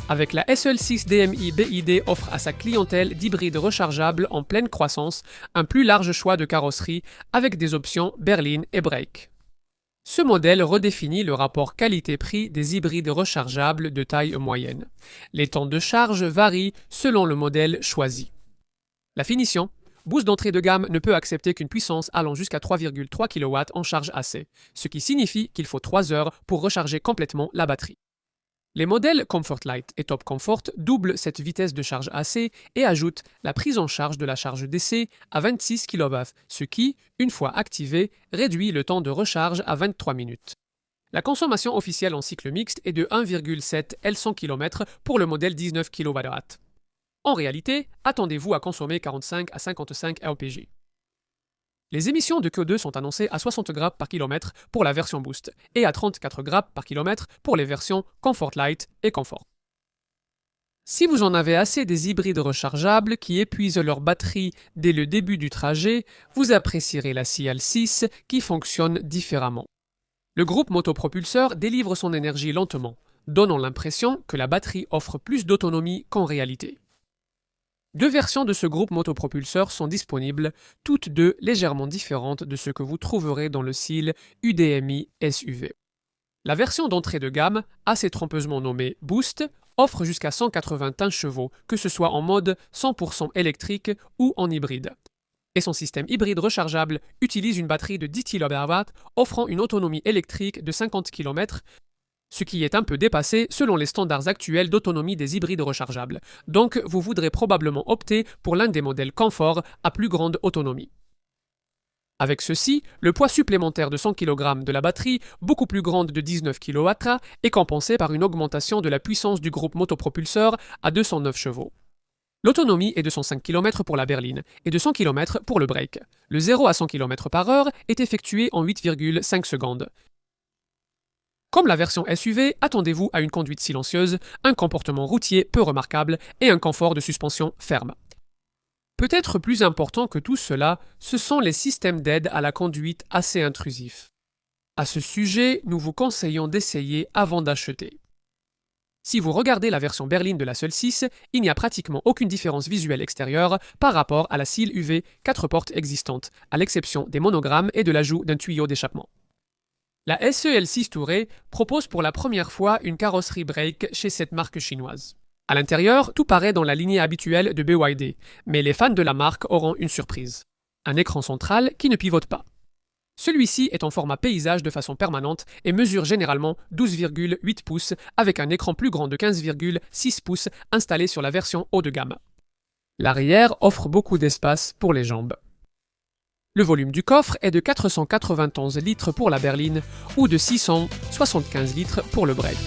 avec la SEL6 DMI BID offre à sa clientèle d'hybrides rechargeables en pleine croissance un plus large choix de carrosserie avec des options berline et break. Ce modèle redéfinit le rapport qualité-prix des hybrides rechargeables de taille moyenne. Les temps de charge varient selon le modèle choisi. La finition. Boost d'entrée de gamme ne peut accepter qu'une puissance allant jusqu'à 3,3 kW en charge AC, ce qui signifie qu'il faut 3 heures pour recharger complètement la batterie. Les modèles Comfort Lite et Top Comfort doublent cette vitesse de charge AC et ajoutent la prise en charge de la charge DC à 26 kW, ce qui, une fois activé, réduit le temps de recharge à 23 minutes. La consommation officielle en cycle mixte est de 1,7 L100 km pour le modèle 19 kWh. En réalité, attendez-vous à consommer 45 à 55 LPG. Les émissions de CO2 sont annoncées à 60 grammes par kilomètre pour la version Boost et à 34 grammes par kilomètre pour les versions Comfort Lite et Comfort. Si vous en avez assez des hybrides rechargeables qui épuisent leur batterie dès le début du trajet, vous apprécierez la Cial 6 qui fonctionne différemment. Le groupe motopropulseur délivre son énergie lentement, donnant l'impression que la batterie offre plus d'autonomie qu'en réalité. Deux versions de ce groupe motopropulseur sont disponibles, toutes deux légèrement différentes de ce que vous trouverez dans le style UDMI SUV. La version d'entrée de gamme, assez trompeusement nommée Boost, offre jusqu'à 181 chevaux, que ce soit en mode 100% électrique ou en hybride. Et son système hybride rechargeable utilise une batterie de 10 kWh offrant une autonomie électrique de 50 km, ce qui est un peu dépassé selon les standards actuels d'autonomie des hybrides rechargeables. Donc vous voudrez probablement opter pour l'un des modèles Comfort à plus grande autonomie. Avec ceci, le poids supplémentaire de 100 kg de la batterie, beaucoup plus grande de 19 kWh, est compensé par une augmentation de la puissance du groupe motopropulseur à 209 chevaux. L'autonomie est de 105 km pour la berline et de 100 km pour le break. Le 0 à 100 km/h est effectué en 8,5 secondes. Comme la version SUV, attendez-vous à une conduite silencieuse, un comportement routier peu remarquable et un confort de suspension ferme. Peut-être plus important que tout cela, ce sont les systèmes d'aide à la conduite assez intrusifs. À ce sujet, nous vous conseillons d'essayer avant d'acheter. Si vous regardez la version berline de la SEL6, il n'y a pratiquement aucune différence visuelle extérieure par rapport à la Cial UV 4 portes existante, à l'exception des monogrammes et de l'ajout d'un tuyau d'échappement. La SEL6 Tourer propose pour la première fois une carrosserie break chez cette marque chinoise. À l'intérieur, tout paraît dans la lignée habituelle de BYD, mais les fans de la marque auront une surprise. Un écran central qui ne pivote pas. Celui-ci est en format paysage de façon permanente et mesure généralement 12,8 pouces avec un écran plus grand de 15,6 pouces installé sur la version haut de gamme. L'arrière offre beaucoup d'espace pour les jambes. Le volume du coffre est de 491 litres pour la berline ou de 675 litres pour le break.